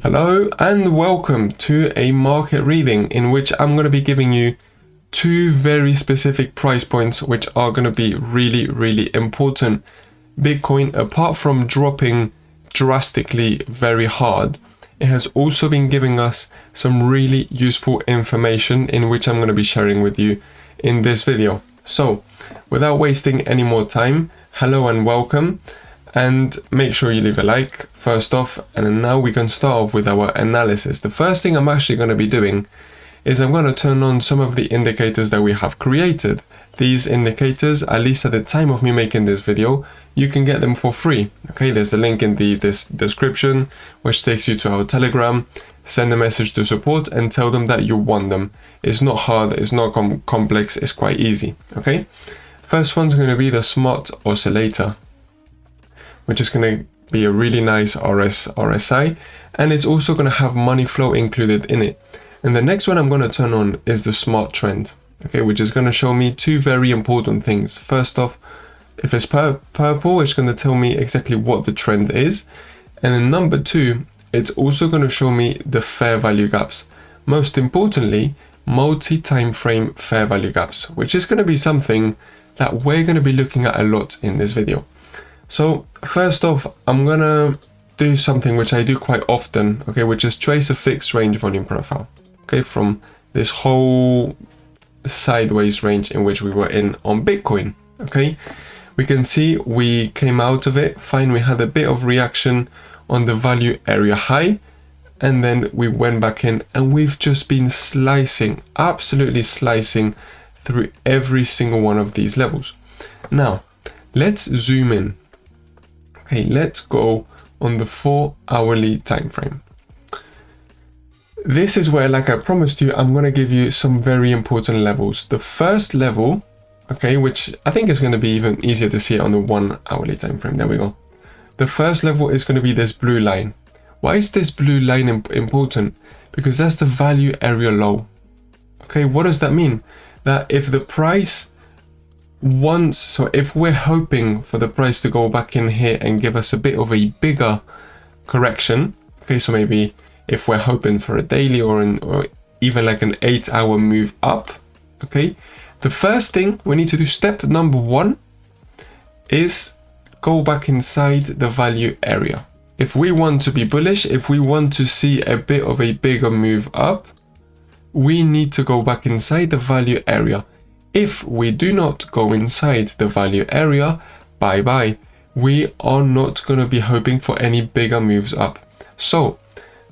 Hello and welcome to a market reading in which I'm going to be giving you two very specific price points which are going to be really important. Bitcoin, apart from dropping drastically very hard, it has also been giving us some really useful information in which I'm going to be sharing with you in this video. So without wasting any more time, hello and welcome. And make sure you leave a like first off, and now we can start off with our analysis. The first thing I'm actually going to be doing is I'm going to turn on some of the indicators that we have created. These indicators, at least at the time of me making this video, you can get them for free. Okay, there's a link in this description which takes you to our Telegram. Send a message to support and tell them that you want them. It's not hard, it's not complex, it's quite easy. Okay, first one's going to be the smart oscillator, which is going to be a really nice RSI, and it's also going to have money flow included in it. And the next one I'm going to turn on is the smart trend, okay, which is going to show me two very important things. First off, if it's purple, it's going to tell me exactly what the trend is. And then number two, it's also going to show me the fair value gaps. Most importantly, multi-time frame fair value gaps, which is going to be something that we're going to be looking at a lot in this video. So first off, I'm gonna do something which I do quite often, okay, which is trace a fixed range volume profile, okay, from this whole sideways range in which we were in on Bitcoin, okay. We can see we came out of it fine, we had a bit of reaction on the value area high, and then we went back in and we've just been slicing, absolutely slicing through every single one of these levels. Now, let's zoom in. Okay, let's go on the 4 hourly time frame. This is where, like I promised you, I'm going to give you some very important levels. The first level, okay, which I think is going to be even easier to see on the 1 hourly time frame. There we go. The first level is going to be this blue line. Why is this blue line important? Because that's the value area low. Okay, what does that mean? That if the price so if we're hoping for the price to go back in here and give us a bit of a bigger correction, okay, so maybe if we're hoping for a daily or even like an 8-hour move up, okay, the first thing we need to do, step number one, is go back inside the value area. If we want to be bullish, if we want to see a bit of a bigger move up, we need to go back inside the value area. If we do not go inside the value area, bye-bye. We are not going to be hoping for any bigger moves up. So,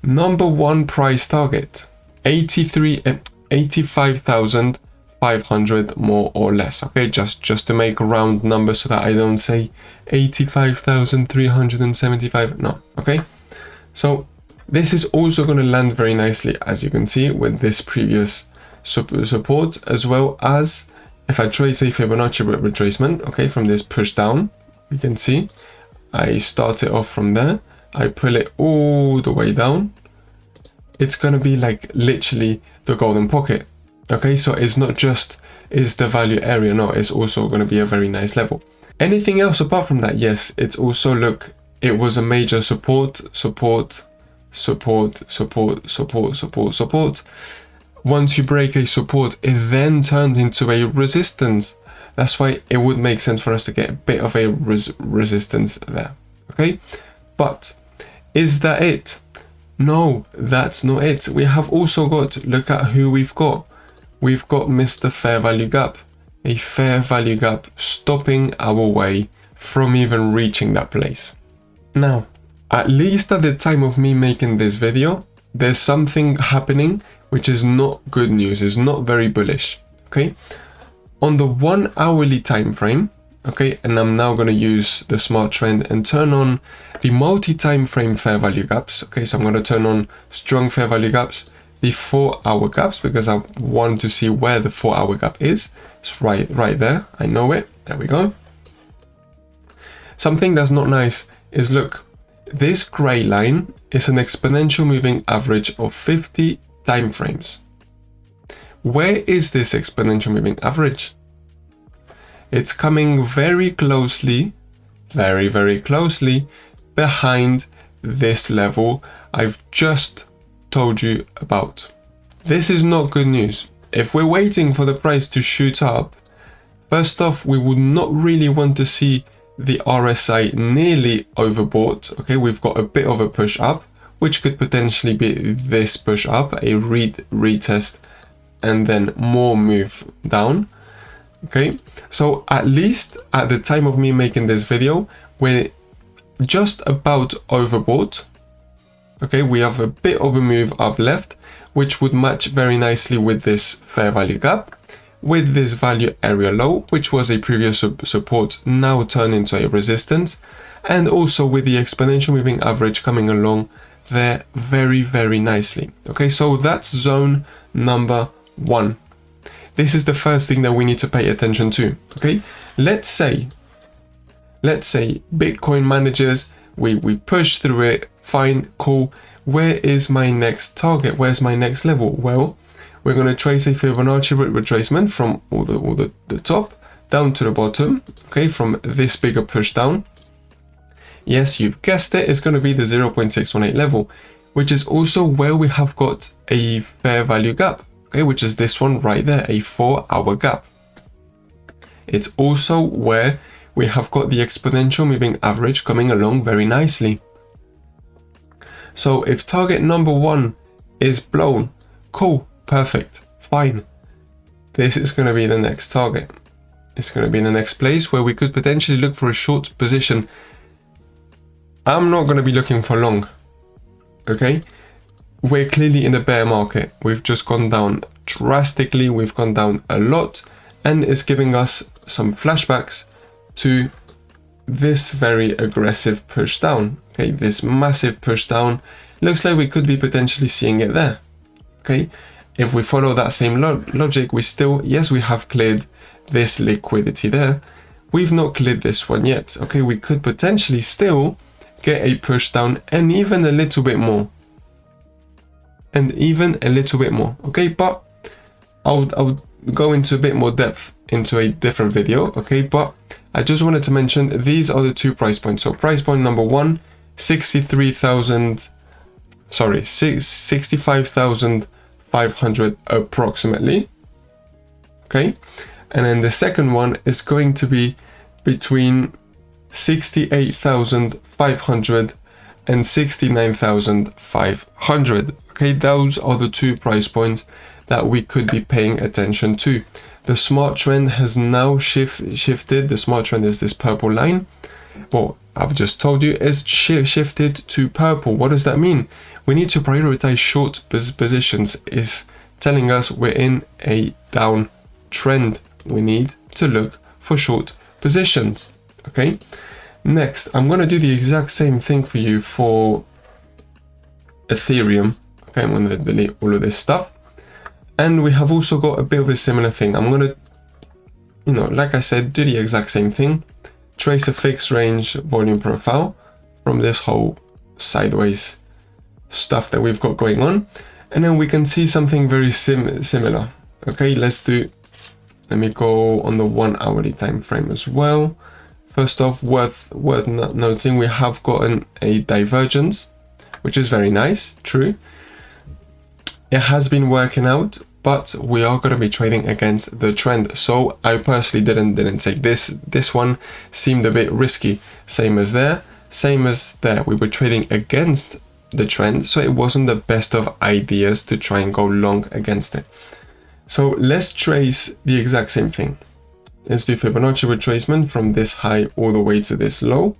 number one price target, 85,500 more or less. Okay, just to make a round number so that I don't say 85,375. No, okay. So, this is also going to land very nicely, as you can see, with this previous support, as well as if I trace a Fibonacci retracement, okay, from this push down, you can see I start it off from there, I pull it all the way down. It's going to be like literally the golden pocket, okay. So it's not just is the value area, no, it's also going to be a very nice level. Anything else apart from that? Yes, it's also, look, it was a major support. Once you break a support, it then turned into a resistance. That's why it would make sense for us to get a bit of a resistance there, okay? But is that it? No, that's not it. We have also got, look at who we've got. We've got Mr. Fair Value Gap, a fair value gap stopping our way from even reaching that place. Now, at least at the time of me making this video, there's something happening which is not good news, is not very bullish, okay? On the 1 hourly time frame, okay, and I'm now going to use the smart trend and turn on the multi-time frame fair value gaps, okay? So I'm going to turn on strong fair value gaps, the 4 hour gaps, because I want to see where the 4 hour gap is. It's right there, I know it, there we go. Something that's not nice is, look, this gray line is an exponential moving average of 50 time frames. Where is this exponential moving average? It's coming very closely, very closely behind this level I've just told you about. This is not good news. If we're waiting for the price to shoot up, first off, we would not really want to see the RSI nearly overbought. Okay, we've got a bit of a push up, which could potentially be this push up, a retest, and then more move down. Okay, so at least at the time of me making this video, we're just about overbought. Okay, we have a bit of a move up left, which would match very nicely with this fair value gap, with this value area low, which was a previous support, now turned into a resistance, and also with the exponential moving average coming along there very, very nicely. Okay, so that's zone number 1. This is the first thing that we need to pay attention to. Okay, let's say Bitcoin manages, we push through it, fine, cool. Where is my next target? Where's my next level? Well, we're going to trace a Fibonacci retracement from all the top down to the bottom. Okay, from this bigger push down. Yes, you've guessed it, it's going to be the 0.618 level, which is also where we have got a fair value gap. Okay, which is this one right there, a 4-hour gap. It's also where we have got the exponential moving average coming along very nicely. So if target number 1 is blown, cool, perfect, fine. This is going to be the next target. It's going to be the next place where we could potentially look for a short position. I'm not going to be looking for long. Okay, we're clearly in a bear market. We've just gone down drastically. We've gone down a lot, and it's giving us some flashbacks to this very aggressive push down. Okay, this massive push down. Looks like we could be potentially seeing it there. Okay, if we follow that same logic, we still, yes, we have cleared this liquidity there. We've not cleared this one yet. Okay, we could potentially still get a push down and even a little bit more. Okay, but I'll go into a bit more depth into a different video. Okay, but I just wanted to mention these are the 2 price points. So price point number 1, 65,500 approximately. Okay, and then the second one is going to be between 68,500 and 69,500. Okay, those are the 2 price points that we could be paying attention to. The smart trend has now shifted. The smart trend is this purple line. Well, I've just told you it's shifted to purple. What does that mean? We need to prioritize short positions. Is telling us we're in a down trend. We need to look for short positions. Okay, next I'm going to do the exact same thing for you for Ethereum. Okay, I'm going to delete all of this stuff. And we have also got a bit of a similar thing. I'm going to, like I said, do the exact same thing. Trace a fixed range volume profile from this whole sideways stuff that we've got going on. And then we can see something very similar. Okay, let me go on the 1 hourly time frame as well. First off, worth noting, we have gotten a divergence, which is very nice, true. It has been working out, but we are going to be trading against the trend. So I personally didn't take this. This one seemed a bit risky. Same as there. We were trading against the trend, so it wasn't the best of ideas to try and go long against it. So let's trace the exact same thing. Let's do Fibonacci retracement from this high all the way to this low.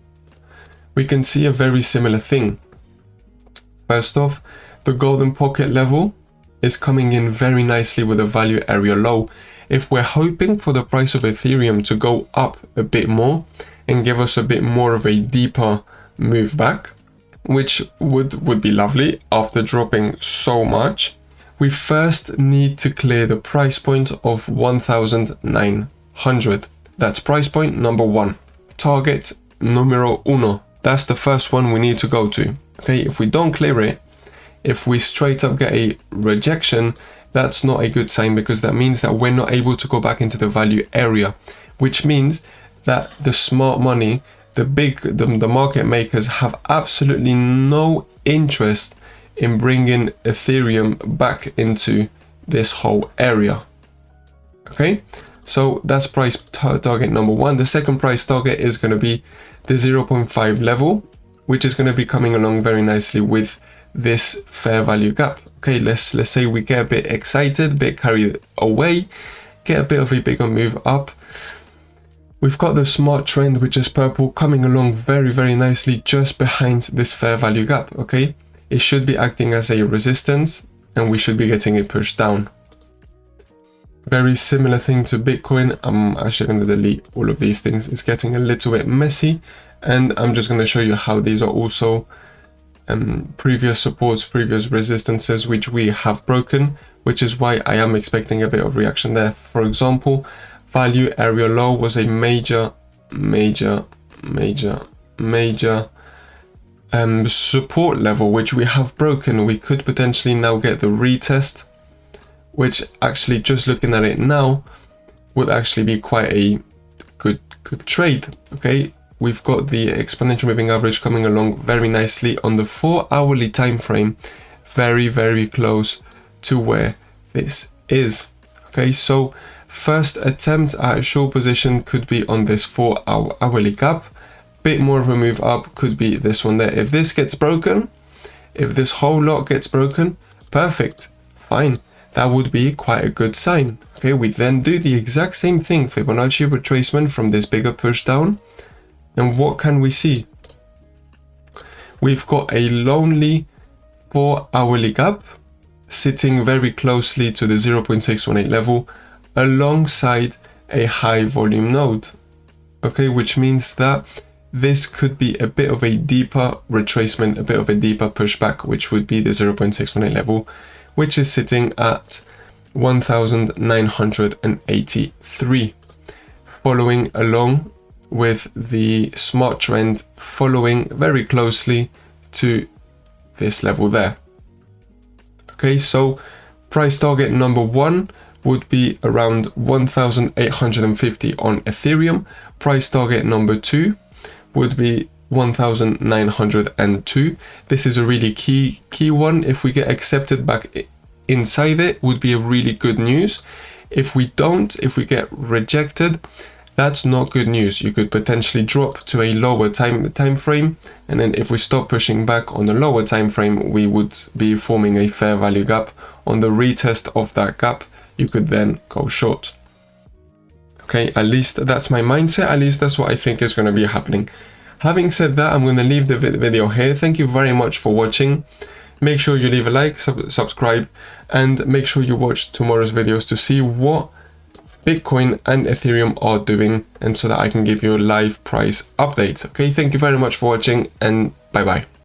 We can see a very similar thing. First off, the golden pocket level is coming in very nicely with a value area low. If we're hoping for the price of Ethereum to go up a bit more and give us a bit more of a deeper move back, which would be lovely after dropping so much, we first need to clear the price point of 1,900. That's price point number 1. Target numero 1. That's the first one we need to go to. Okay, if we don't clear it, if we straight up get a rejection, that's not a good sign, because that means that we're not able to go back into the value area, which means that the smart money the market makers have absolutely no interest in bringing Ethereum back into this whole area. Okay, so that's price target number one. The second price target is going to be the 0.5 level, which is going to be coming along very nicely with this fair value gap. Okay, let's say we get a bit excited, a bit carried away, get a bit of a bigger move up. We've got the smart trend, which is purple, coming along very, very nicely just behind this fair value gap. Okay, it should be acting as a resistance and we should be getting it pushed down. Very similar thing to Bitcoin. I'm actually going to delete all of these things. It's getting a little bit messy, and I'm just going to show you how these are also previous supports, previous resistances, which we have broken, which is why I am expecting a bit of reaction there. For example, value area low was a major support level, which we have broken. We could potentially now get the retest, which actually, just looking at it now, would actually be quite a good trade. Okay, we've got the exponential moving average coming along very nicely on the 4 hourly time frame, very, very close to where this is. Okay, so first attempt at a short position could be on this 4 hourly gap. Bit more of a move up could be this one there. If this gets broken, if this whole lot gets broken, perfect, fine, that would be quite a good sign. Okay, we then do the exact same thing, Fibonacci retracement from this bigger push down, and what can we see? We've got a lonely 4 hourly gap sitting very closely to the 0.618 level alongside a high volume node. Okay, which means that this could be a bit of a deeper retracement, a bit of a deeper pushback, which would be the 0.618 level, which is sitting at 1,983, following along with the smart trend, following very closely to this level there. Okay, so price target number one would be around 1,850 on Ethereum. Price target number two would be 1,902. This is a really key one. If we get accepted back inside it, would be a really good news. If we don't, if we get rejected, that's not good news. You could potentially drop to a lower time frame, and then if we stop pushing back on the lower time frame, we would be forming a fair value gap. On the retest of that gap, you could then go short. Okay, at least that's my mindset. At least that's what I think is going to be happening. Having said that, I'm going to leave the video here. Thank you very much for watching. Make sure you leave a like, subscribe, and make sure you watch tomorrow's videos to see what Bitcoin and Ethereum are doing, and so that I can give you a live price update. Okay, thank you very much for watching, and bye bye.